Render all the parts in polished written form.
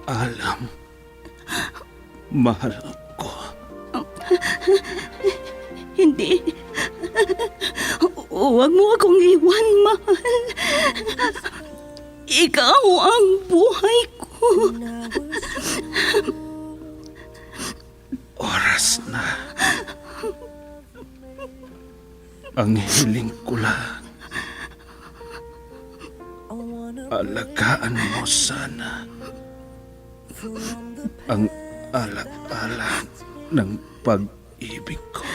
Alam, mahal ko. Hindi. Huwag mo akong iwan, mahal. Ikaw ang buhay ko. Oras na. Ang hiling ko lang, alagaan mo sana ang alak-alak ng pag-ibig ko.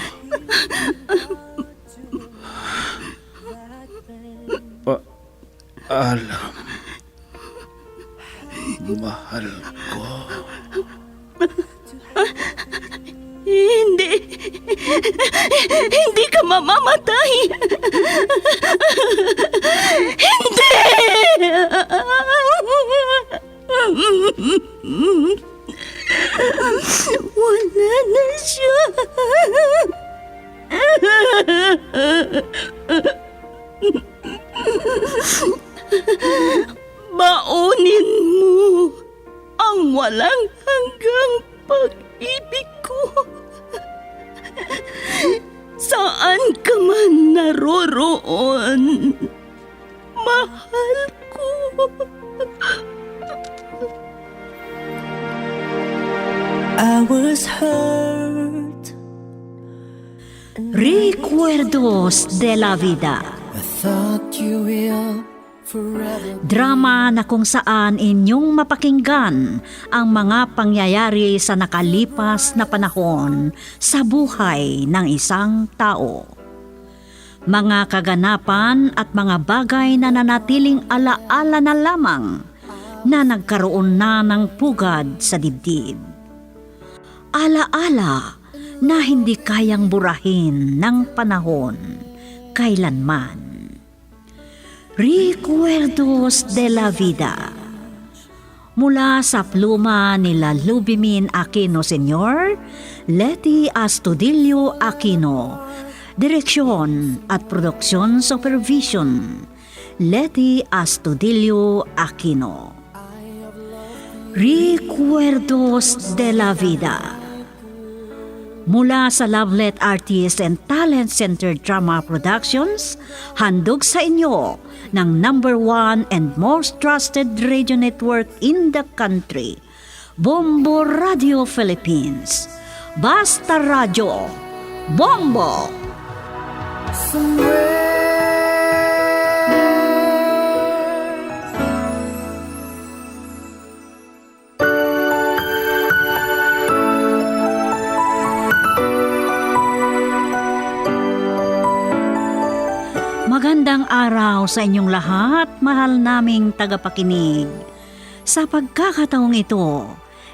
Alam, mahal ko. Hindi. Hindi ka mamamatay. Hindi. Wala na siya. Baunin mo ang walang hanggang pag-ibig ko. Saan ka man naroroon, mahal ko. I was hurt. Recuerdos de la Vida. I thought you will forever. Drama na kung saan inyong mapakinggan ang mga pangyayari sa nakalipas na panahon sa buhay ng isang tao. Mga kaganapan at mga bagay na nanatiling alaala na lamang na nagkaroon na ng pugad sa dibdib. Alaala na hindi kayang burahin ng panahon kailanman. Recuerdos de la Vida. Mula sa pluma nila Lubimin Aquino Sr., Letty Astudillo Aquino. Direksyon at produksyon supervision, Letty Astudillo Aquino. Recuerdos de la Vida. Mula sa Lovelet Artist and Talent Center Drama Productions, handog sa inyo ng #1 and most trusted radio network in the country, Bombo Radio Philippines. Basta Radio, Bombo! Magandang araw sa inyong lahat, mahal naming tagapakinig. Sa pagkakataong ito,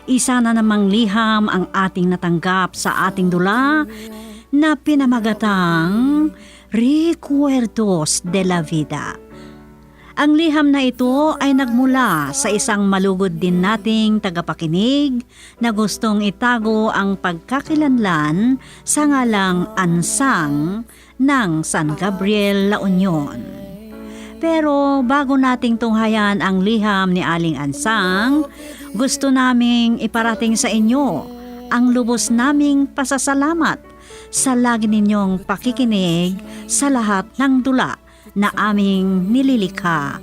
isa na namang liham ang ating natanggap sa ating dula na pinamagatang Recuerdos de la Vida. Ang liham na ito ay nagmula sa isang malugod din nating tagapakinig na gustong itago ang pagkakilanlan sa ngalang Ansang ng San Gabriel, La Union. Pero bago nating tunghayan ang liham ni Aling Ansang, gusto naming iparating sa inyo ang lubos naming pasasalamat sa lagi ninyong pakikinig sa lahat ng dula na aming nililikha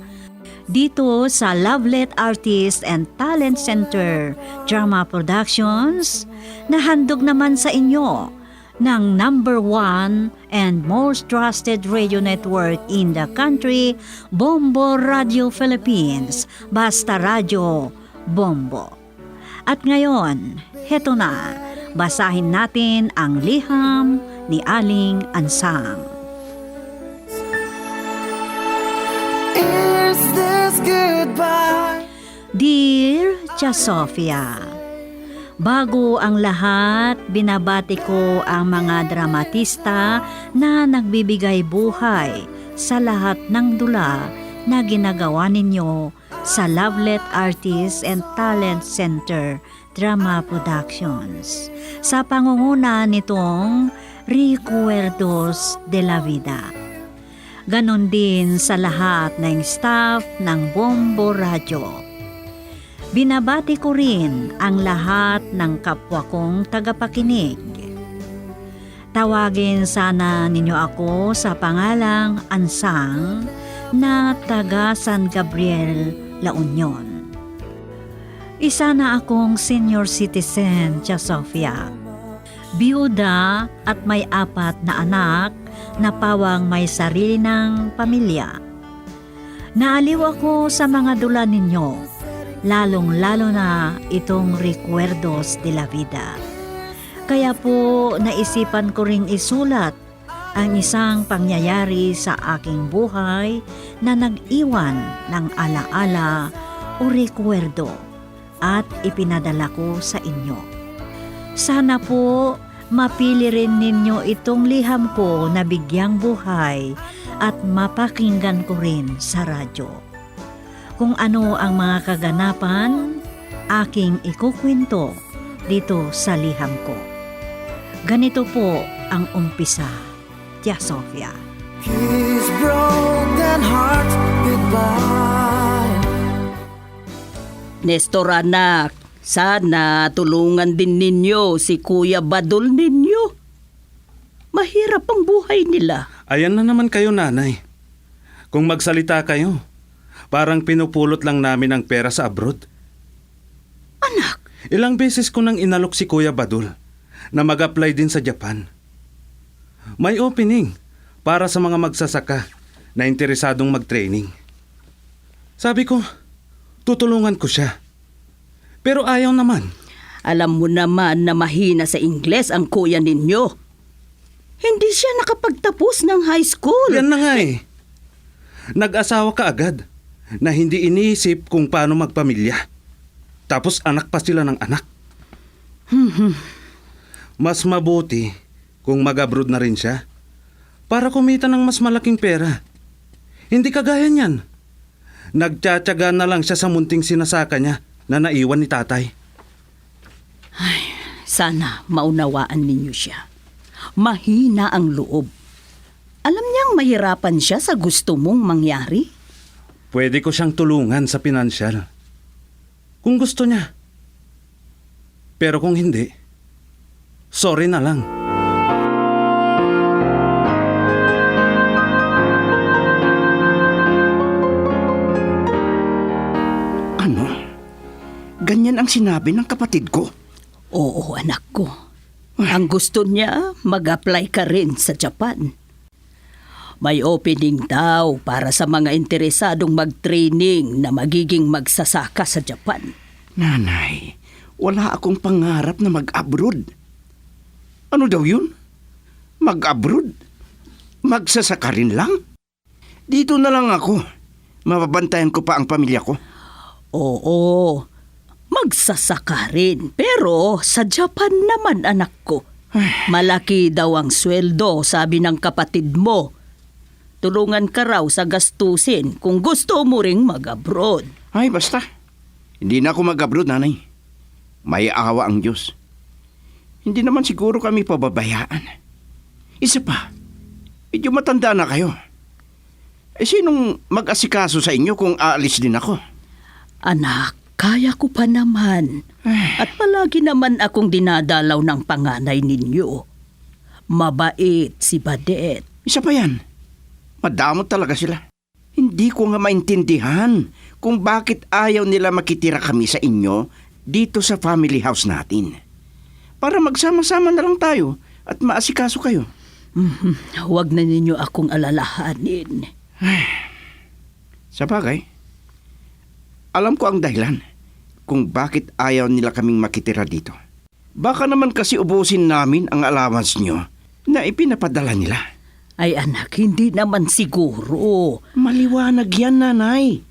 dito sa Lovelet Artist and Talent Center Drama Productions na handog naman sa inyo ng #1 and most trusted radio network in the country, Bombo Radio Philippines. Basta Radio, Bombo. At ngayon, heto na, basahin natin ang liham ni Aling Ansang. Is this goodbye? Dear Tia Sofia, bago ang lahat, binabati ko ang mga dramatista na nagbibigay buhay sa lahat ng dula na ginagawa ninyo sa Lovelet Artist and Talent Center Drama Productions sa pangunguna nitong Recuerdos de la Vida. Ganon din sa lahat ng staff ng Bombo Radio. Binabati ko rin ang lahat ng kapwa kong tagapakinig. Tawagin sana ninyo ako sa pangalang Ansang na taga San Gabriel, La Union. Isa na akong senior citizen sa Sofia. Biyuda at may 4 na anak na pawang may sarili ng pamilya. Naaliw ako sa mga dula ninyo, lalong-lalo na itong Recuerdos de la Vida. Kaya po naisipan ko ring isulat ang isang pangyayari sa aking buhay na nag-iwan ng alaala o recuerdo at ipinadala ko sa inyo. Sana po mapili rin ninyo itong liham ko na bigyang buhay at mapakinggan ko rin sa radyo. Kung ano ang mga kaganapan, aking ikukwento dito sa liham ko. Ganito po ang umpisa, Tia Sofia. Kiss broken heart goodbye. Nestor anak, sana tulungan din ninyo si Kuya Badul ninyo. Mahirap ang buhay nila. Ayan na naman kayo, nanay. Kung magsalita kayo, parang pinupulot lang namin ang pera sa abroad. Anak, Ilang beses ko nang inalok si Kuya Badul na mag-apply din sa Japan. May opening para sa mga magsasaka na interesadong mag-training. Sabi ko, tutulungan ko siya. Pero ayaw naman. alam mo naman na mahina sa Ingles ang kuya ninyo. Hindi siya nakapagtapos ng high school. Yan na nga eh. Nag-asawa ka agad na hindi iniisip kung paano magpamilya. Tapos anak pa sila ng anak. Mas mabuti kung mag-abroad na rin siya para kumita ng mas malaking pera. Hindi kagaya niyan. Nagtsatsaga na lang siya sa munting sinasaka niya na naiwan ni tatay. Sana maunawaan ninyo siya. Mahina ang loob. Alam niyang mahirapan siya sa gusto mong mangyari. Pwede ko siyang tulungan sa pinansyal. Kung gusto niya. Pero kung hindi, sorry na lang. Ano? Ganyan ang sinabi ng kapatid ko. Oo, anak ko. Ang gusto niya, mag-apply ka rin sa Japan. May opening daw para sa mga interesadong mag-training na magiging magsasaka sa Japan. Nanay, wala akong pangarap na mag-abroad. Ano daw yun? Mag-abroad? Magsasaka rin lang? Dito na lang ako. Mababantayan ko pa ang pamilya ko. Oo, magsasaka rin. Pero sa Japan naman, anak ko. Malaki daw ang sweldo, sabi ng kapatid mo. Tulungan ka raw sa gastusin kung gusto mo ring mag-abroad. Ay, basta. Hindi na ako mag-abroad, nanay. May awa ang Diyos. Hindi naman siguro kami pababayaan. Isa pa, medyo matanda na kayo. Sinong mag-asikaso sa inyo kung aalis din ako? Anak, kaya ko pa naman. At palagi naman akong dinadalaw ng panganay ninyo. Mabait si Badet. Isa pa yan. Madamot talaga sila. Hindi ko nga maintindihan kung bakit ayaw nila makitira kami sa inyo dito sa family house natin. Para magsama-sama na lang tayo at maasikaso kayo. Huwag na ninyo akong alalahanin. Sa bagay, alam ko ang dahilan kung bakit ayaw nila kaming makitira dito. Baka naman kasi ubusin namin ang allowance nyo na ipinapadala nila. Ay anak, hindi naman siguro. Maliwanag yan, nanay.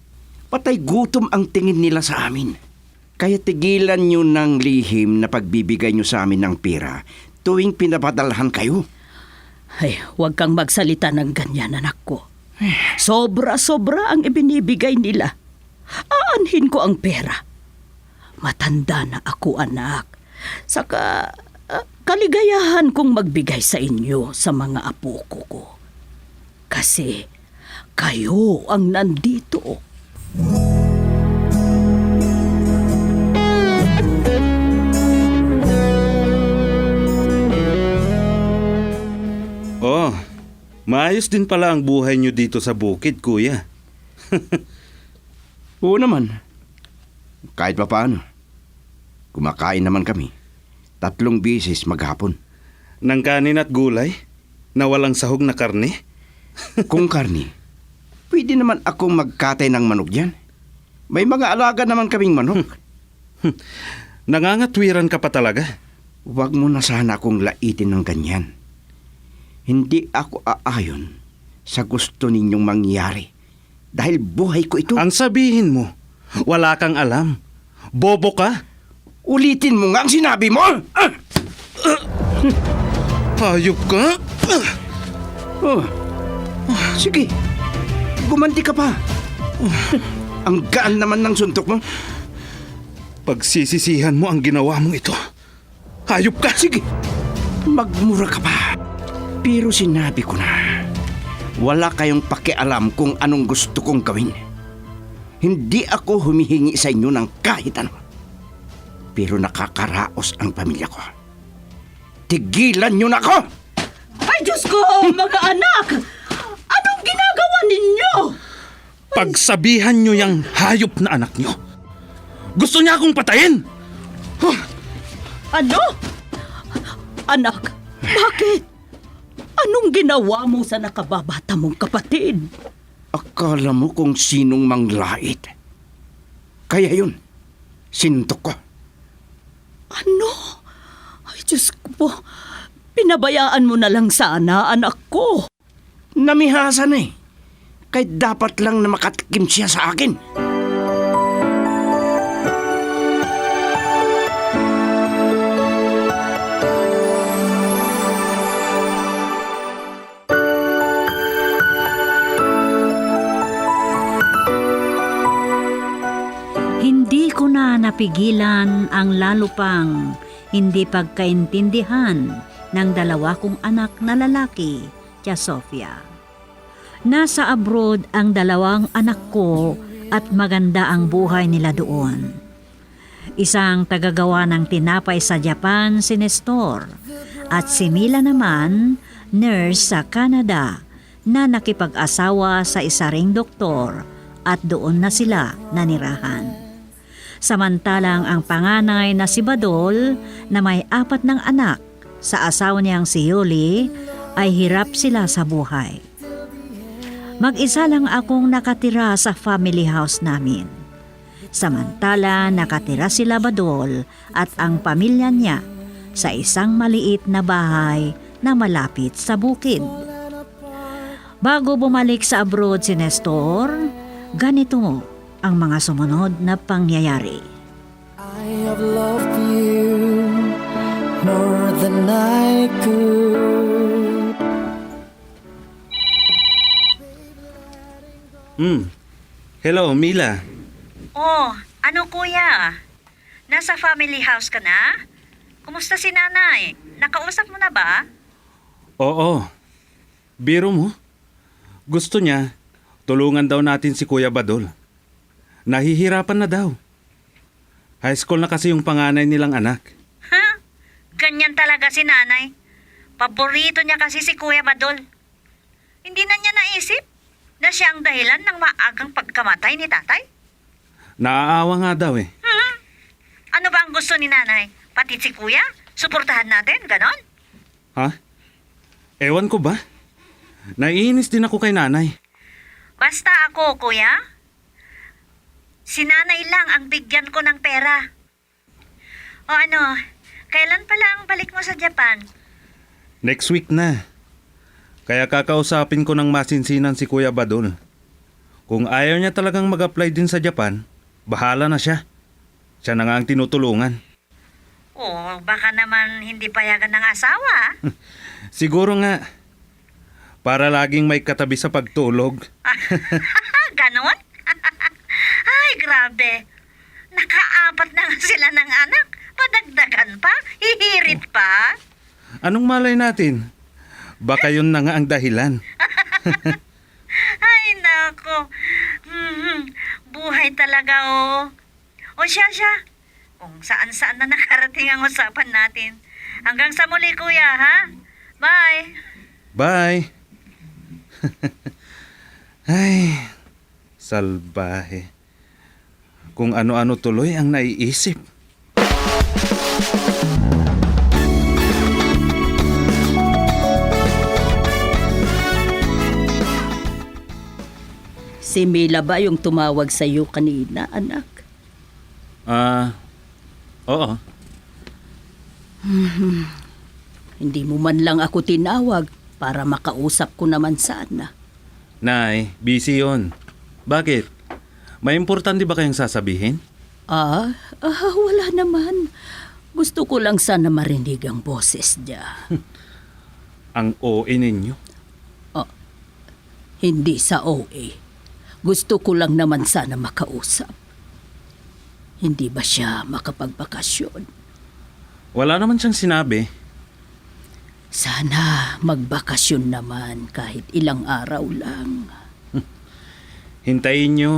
Patay gutom ang tingin nila sa amin. Kaya tigilan nyo ng lihim na pagbibigay nyo sa amin ng pera tuwing pinapadalahan kayo. Ay, huwag kang magsalita ng ganyan, anak ko. Sobra-sobra ang ibinibigay nila. Aanhin ko ang pera. Matanda na ako, anak. Saka kaligayahan kong magbigay sa inyo sa mga apo ko. Kasi kayo ang nandito. Maayos din pala ang buhay nyo dito sa bukid, kuya. Oo naman. Kahit pa paano. Kumakain naman kami. 3 beses maghapon. Nang kanin at gulay na walang sahog na karne. Kung karni, pwede naman akong magkatay ng manok dyan. May mga alaga naman kaming manok. Nangangatwiran ka pa talaga. Huwag mo na sana akong laitin ng ganyan. Hindi ako aayon sa gusto ninyong mangyari. Dahil buhay ko ito. Ang sabihin mo, wala kang alam. Bobo ka. Ulitin mo nga ang sinabi mo! Hayop ka. Oh. Sige, gumanti ka pa. Ang gaan naman ng suntok mo. Pagsisisihan mo ang ginawa mong ito. Hayop ka. Sige, magmura ka pa. Pero sinabi ko na, wala kayong pakialam kung anong gusto kong gawin. Hindi ako humihingi sa inyo ng kahit ano. Pero nakakaraos ang pamilya ko. Tigilan niyo na ako! Ay, Diyos ko, mga anak! Anong ginagawa ninyo? Pagsabihan nyo yung hayop na anak nyo. Gusto niya akong patayin. Ano? Anak, bakit? Anong ginawa mo sa nakababata mong kapatid? Akala mo kung sinong manglait. Kaya yun, sintok ko. Ano? Ay, Diyos ko po. Pinabayaan mo na lang sana, anak ko. Namihasa na eh. Kahit dapat lang na makatikim siya sa akin. Hindi ko na napigilan ang lalo pang hindi pagkaintindihan ng 2 kong anak na lalaki, Tia Sofia. Nasa abroad ang 2 anak ko at maganda ang buhay nila doon. Isang tagagawa ng tinapay sa Japan, si Nestor, at si Mila naman, nurse sa Canada, na nakipag-asawa sa isa ring doktor at doon na sila nanirahan. Samantalang ang panganay na si Badol na may 4 ng anak sa asawa niyang si Yuli ay hirap sila sa buhay. Mag-isa lang akong nakatira sa family house namin. Samantala nakatira sila Badol at ang pamilya niya sa isang maliit na bahay na malapit sa bukid. Bago bumalik sa abroad si Nestor, ganito ang mga sumunod na pangyayari. I have loved you more than I could. Hello, Mila. Oh, ano kuya? Nasa family house ka na? Kumusta si nanay? Nakausap mo na ba? Oo. Biro mo. Gusto niya, tulungan daw natin si Kuya Badol. Nahihirapan na daw. High school na kasi yung panganay nilang anak. Ha? Ganyan talaga si nanay. Paborito niya kasi si Kuya Badol. Hindi na niya naisip na siya ang dahilan ng maagang pagkamatay ni tatay? Naaawa nga daw eh. Ano ba ang gusto ni nanay? Pati si Kuya? Suportahan natin, ganon? Ha? Ewan ko ba? Naiinis din ako kay nanay. Basta ako, Kuya. Si nanay lang ang bigyan ko ng pera. O ano, kailan pala ang balik mo sa Japan? Next week na. Kaya kakausapin ko ng masinsinan si Kuya Badol. Kung ayaw niya talagang mag-apply din sa Japan, bahala na siya. Siya na nga ang tinutulungan. Oo, baka naman hindi payagan ng asawa. Siguro nga. Para laging may katabi sa pagtulog. Ganon? Ay, grabe. Naka-4 na nga sila ng anak. Padagdagan pa? Hihirit pa? Anong malay natin? Baka yun na nga ang dahilan. Ay, nako. Buhay talaga, oh. O siya. Kung saan-saan na nakarating ang usapan natin. Hanggang sa muli, Kuya, ha? Bye. Bye! Ay, salbahe. Kung ano-ano tuloy ang naiisip. Si Mila ba yung tumawag sa iyo kanina, anak? Oo. Hindi mo man lang ako tinawag para makausap ko naman sana. Nay, busy yun. Bakit? May importante ba kayong sasabihin? Wala naman. Gusto ko lang sana marinig ang boses niya. Ang OA ninyo? Hindi sa OA. Gusto ko lang naman sana makausap. Hindi ba siya makapagbakasyon? Wala naman siyang sinabi. Sana magbakasyon naman kahit ilang araw lang. Hintayin nyo.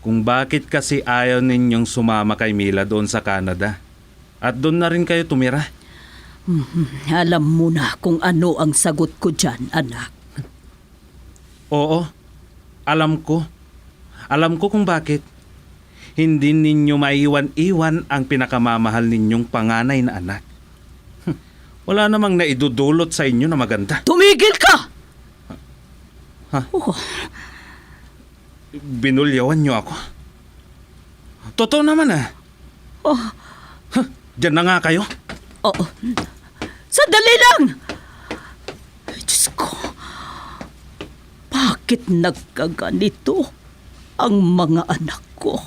Kung bakit kasi ayaw ninyong sumama kay Mila doon sa Canada. At doon na rin kayo tumira. Alam mo na kung ano ang sagot ko dyan, anak. Oo, alam ko. Alam ko kung bakit. Hindi ninyo maiwan-iwan ang pinakamamahal ninyong panganay na anak. Wala namang naidudulot sa inyo na maganda. Tumigil ka! Ha? Oh, Binulyawan nyo ako. Totoo naman Diyan na nga kayo. oo. Sandali lang! Ay, Diyos ko. Bakit nagkaganito ang mga anak ko?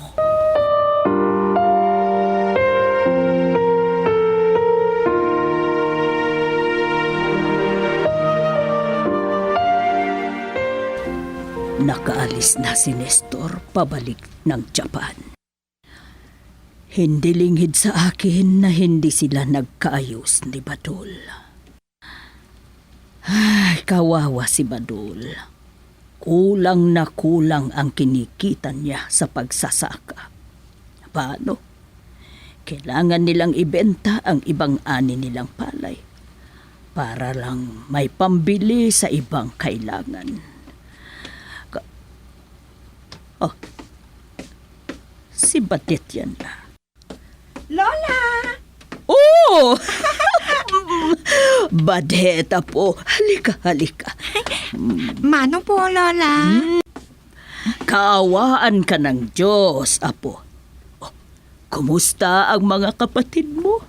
Nakaalis na si Nestor pabalik ng Japan. Hindi linghid sa akin na hindi sila nagkaayos ni Badul. Ay, kawawa si Badul. Kulang na kulang ang kinikita niya sa pagsasaka. Paano? Kailangan nilang ibenta ang ibang ani nilang palay para lang may pambili sa ibang kailangan. Si Badet yan na. Lola! Oh! Badeta po. Halika. Mano po, Lola? Kaawaan ka ng Diyos, Apo. Oh, kumusta ang mga kapatid mo?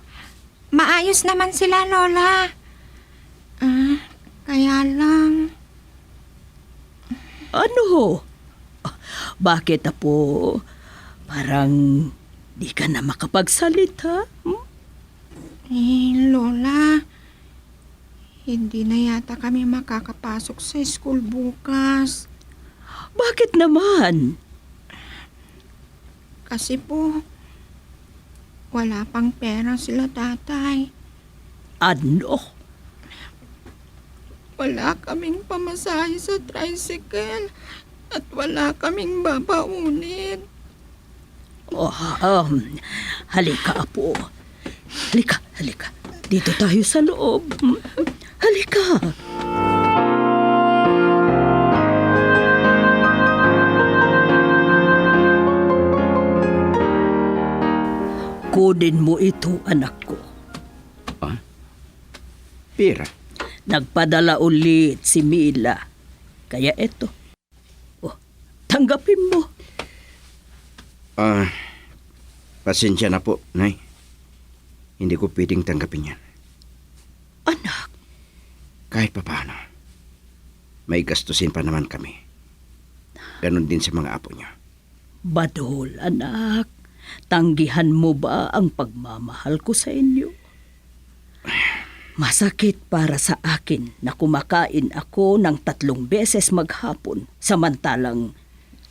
Maayos naman sila, Lola. Kaya lang... Ano? Bakit, Apo? Parang di ka na makapagsalita. Lola, hindi na yata kami makakapasok sa school bukas. Bakit naman? Kasi po, wala pang pera sila tatay. Ano? Wala kaming pamasahe sa tricycle at wala kaming babaunin. Oh, halika, Apo. Halika. Dito tayo sa loob. Halika. Kunin mo ito, anak ko. Pera. Nagpadala ulit si Mila. Kaya eto. Oh, tanggapin mo. Pasensya na po, Nay. Hindi ko pwedeng tanggapin yan. Anak, Kahit pa paano. May gastusin pa naman kami. Ganon din sa mga apo niyo. Badol, anak. Tanggihan mo ba ang pagmamahal ko sa inyo? Masakit para sa akin na kumakain ako ng 3 beses maghapon samantalang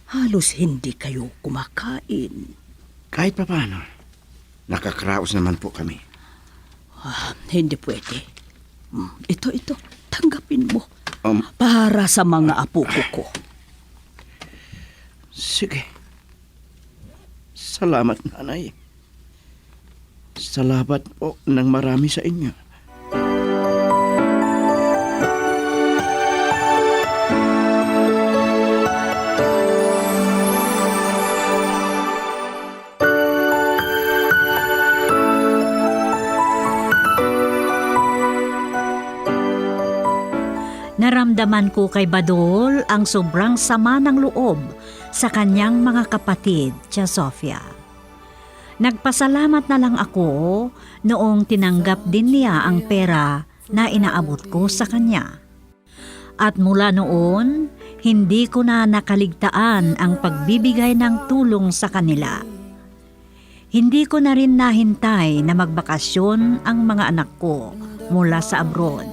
halos hindi kayo kumakain. Kahit pa paano. Nakakraos naman po kami. Hindi pwede. Ito. Tanggapin mo. Um, Para sa mga apo ko. Sige. Salamat, Nanay. Salamat po ng marami sa inyo. naramdaman ko kay Badol ang sobrang sama ng loob sa kanyang mga kapatid, Tia Sofia. Nagpasalamat na lang ako noong tinanggap din niya ang pera na inaabot ko sa kanya. At mula noon, hindi ko na nakaligtaan ang pagbibigay ng tulong sa kanila. Hindi ko na rin nahintay na magbakasyon ang mga anak ko mula sa abroad.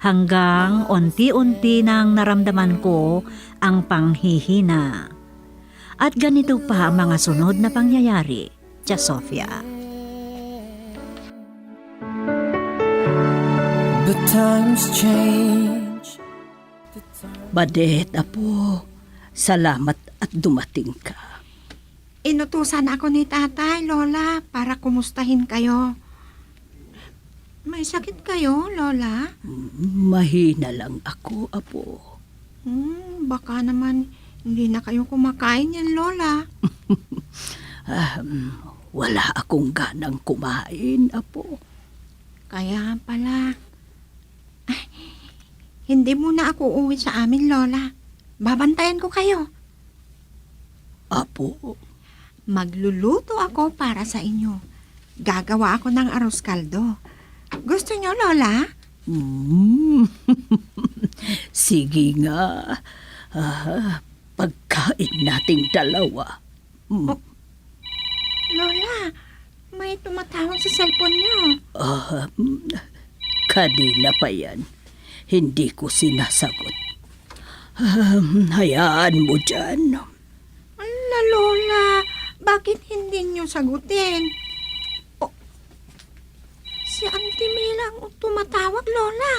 Hanggang unti-unti nang naramdaman ko ang panghihina. At ganito pa ang mga sunod na pangyayari, Tia Sofia. But times change. Badet, apo, salamat at dumating ka. Inutusan ako ni tatay, Lola, para kumustahin kayo. May sakit kayo, Lola? Mahina lang ako, apo. Baka naman hindi na kayo kumakain yan, Lola. Wala akong ganang kumain, apo. Kaya pala. Ay, hindi muna ako uuwi sa amin, Lola. Babantayan ko kayo. Apo, Magluluto ako para sa inyo. Gagawa ako ng arroz caldo. Gusto nyo, Lola? sige nga. Pagkain nating dalawa. Lola, may tumatawag sa cellphone nyo. Kanina pa yan. Hindi ko sinasagot. Hayaan mo dyan. Ala, Lola, bakit hindi nyo sagutin? Si Auntie Mila ang tumatawag, Lola.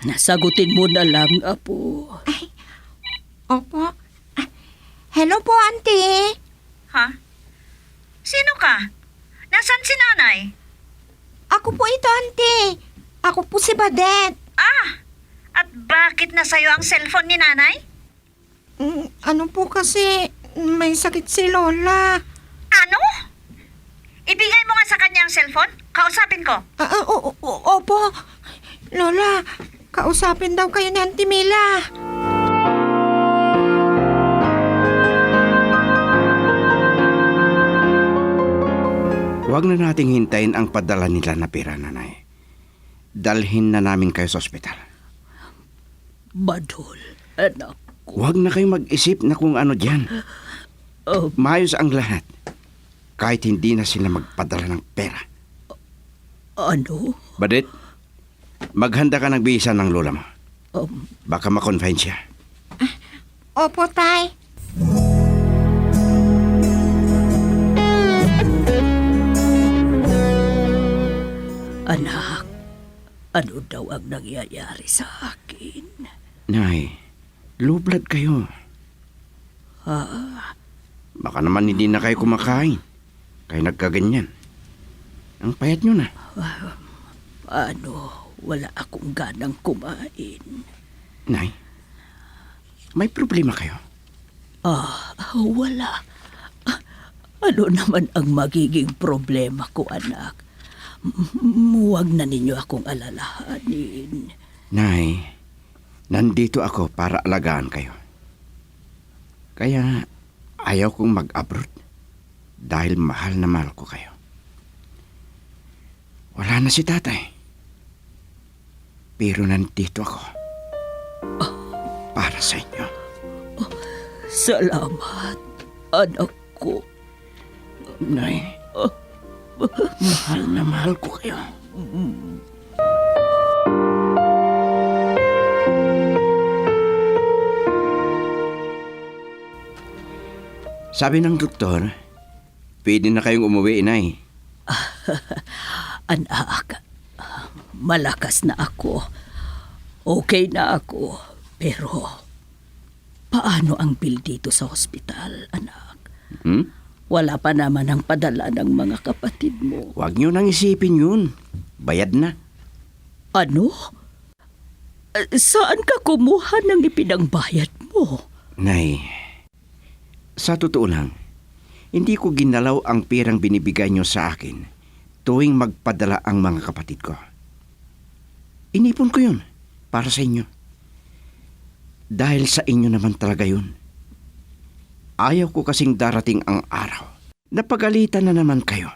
Nasagutin mo na lang, apo. Opo. Hello po, Auntie. Ha? Sino ka? Nasaan si nanay? Ako po ito, Auntie. Ako po si Badet. At bakit nasa'yo ang cellphone ni nanay? Ano po kasi, may sakit si Lola. Ano? Ibigay mo nga sa kanya ang cellphone? Kausapin ko. Opo. Lola, kausapin daw kayo ni Auntie Mila. Huwag na nating hintayin ang padala nila na pera, nanay. Dalhin na namin kayo sa ospital. Badol, anak. Huwag na kayong mag-isip na kung ano dyan. Maayos ang lahat. Kahit hindi na sila magpadala ng pera. Ano? Badit, maghanda ka ng bisa ng lola mo. Baka ma-confine siya. Opo, Tay. Anak, ano daw ang nangyayari sa akin? Nay, low blood kayo. Baka naman hindi na kayo kumakain. Kaya nagkaganyan. Ang payat nyo na. Wala akong ganang kumain. Nay, may problema kayo? Wala. Ano naman ang magiging problema ko, anak? Huwag na ninyo akong alalahanin. Nay, nandito ako para alagaan kayo. Kaya ayaw kong mag-abroad dahil mahal na mahal ko kayo. Wala na si tatay. Pero nandito ako para sa inyo. Salamat, anak ko. Nay, mahal na mahal ko kayo. Sabi ng doktor, pwede na kayong umuwi, inay. Anak, malakas na ako. Okay na ako. Pero, paano ang bill dito sa hospital, anak? Wala pa naman ang padala ng mga kapatid mo. Huwag niyo nang isipin yun. Bayad na. Ano? Saan ka kumuha ng ipinangbayad mo? Nay, sa totoo lang, hindi ko ginalaw ang perang binibigay niyo sa akin tuwing magpadala ang mga kapatid ko. Inipon ko yun para sa inyo. Dahil sa inyo naman talaga yun. Ayaw ko kasing darating ang araw na pagalitan na naman kayo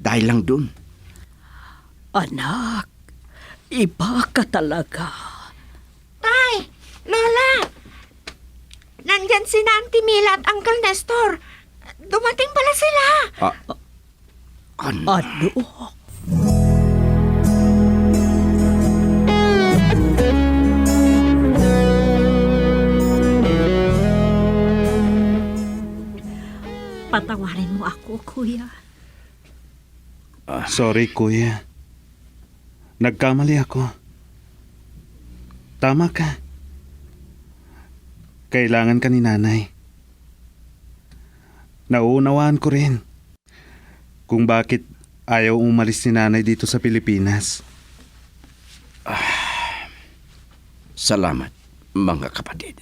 dahil lang dun. Anak, iba ka talaga. Tay! Lola! Nandyan si Auntie Mila at Uncle Nestor. Dumating pala sila. Ano? Ano? Patawarin mo ako, kuya. Sorry, kuya. Nagkamali ako. Tama ka. Kailangan ka ni nanay. Nauunawaan ko rin kung bakit ayaw umalis ni nanay dito sa Pilipinas. Salamat, mga kapatid.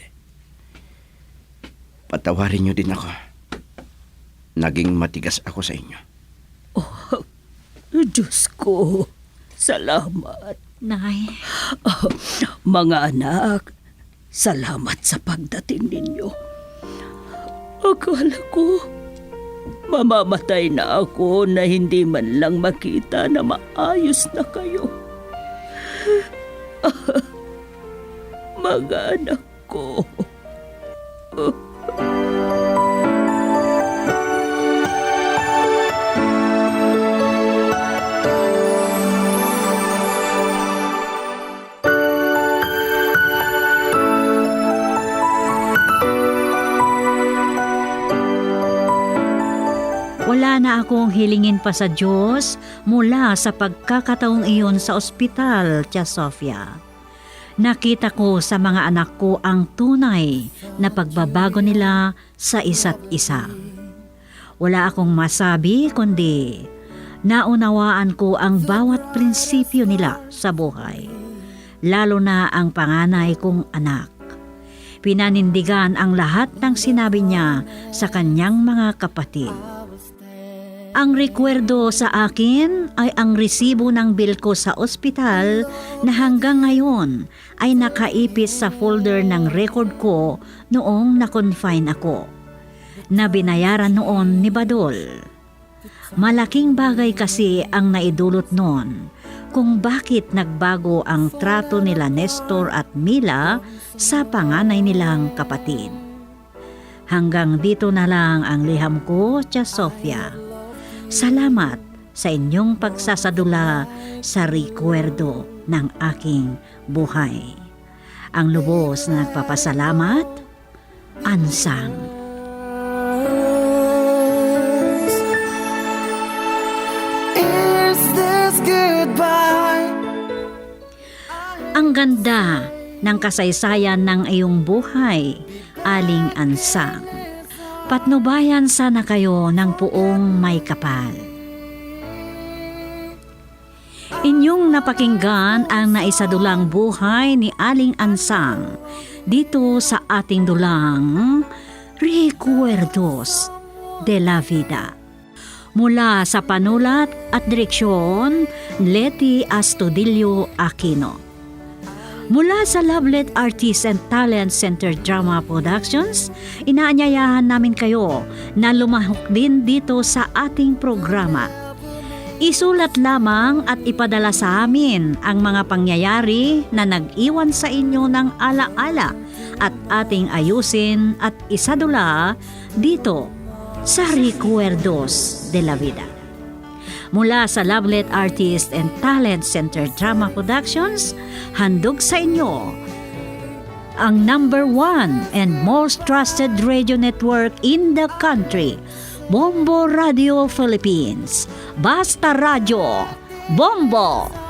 Patawarin niyo din ako. Naging matigas ako sa inyo. Diyos ko, salamat. Nay, Mga anak, salamat sa pagdating ninyo. Akala ko, mamamatay na ako na hindi man lang makita na maayos na kayo. Mga anak ko. wala na akong hilingin pa sa Diyos mula sa pagkakataong iyon sa ospital, Tia Sofia. Nakita ko sa mga anak ko ang tunay na pagbabago nila sa isa't isa. Wala akong masabi kundi naunawaan ko ang bawat prinsipyo nila sa buhay, lalo na ang panganay kong anak. Pinanindigan ang lahat ng sinabi niya sa kanyang mga kapatid. Ang rekwerdo sa akin ay ang resibo ng bill ko sa ospital na hanggang ngayon ay nakaipis sa folder ng record ko noong na-confine ako, na binayaran noon ni Badol. Malaking bagay kasi ang naidulot noon kung bakit nagbago ang trato nila Nestor at Mila sa panganay nilang kapatid. Hanggang dito na lang ang liham ko, Tia Sofia. Salamat sa inyong pagsasadula sa rekwerdo ng aking buhay. Ang lubos na nagpapasalamat, Ansang. Is this goodbye? Ang ganda ng kasaysayan ng iyong buhay, Aling Ansang. Patnubayan sana kayo ng puong may kapal. Inyong napakinggan ang naisadulang buhay ni Aling Ansang dito sa ating dulang Recuerdos de la Vida. Mula sa panulat at direksyon, Leti Astudillo Aquino. Mula sa Lovelet Artists and Talent Center Drama Productions, inaanyayahan namin kayo na lumahok din dito sa ating programa. Isulat lamang at ipadala sa amin ang mga pangyayari na nag-iwan sa inyo ng alaala at ating ayusin at isadula dito sa Recuerdos de la Vida. Mula sa Lovelet Artists and Talent Center Drama Productions, handog sa inyo ang #1 and most trusted radio network in the country, Bombo Radio Philippines. Basta Radio, Bombo!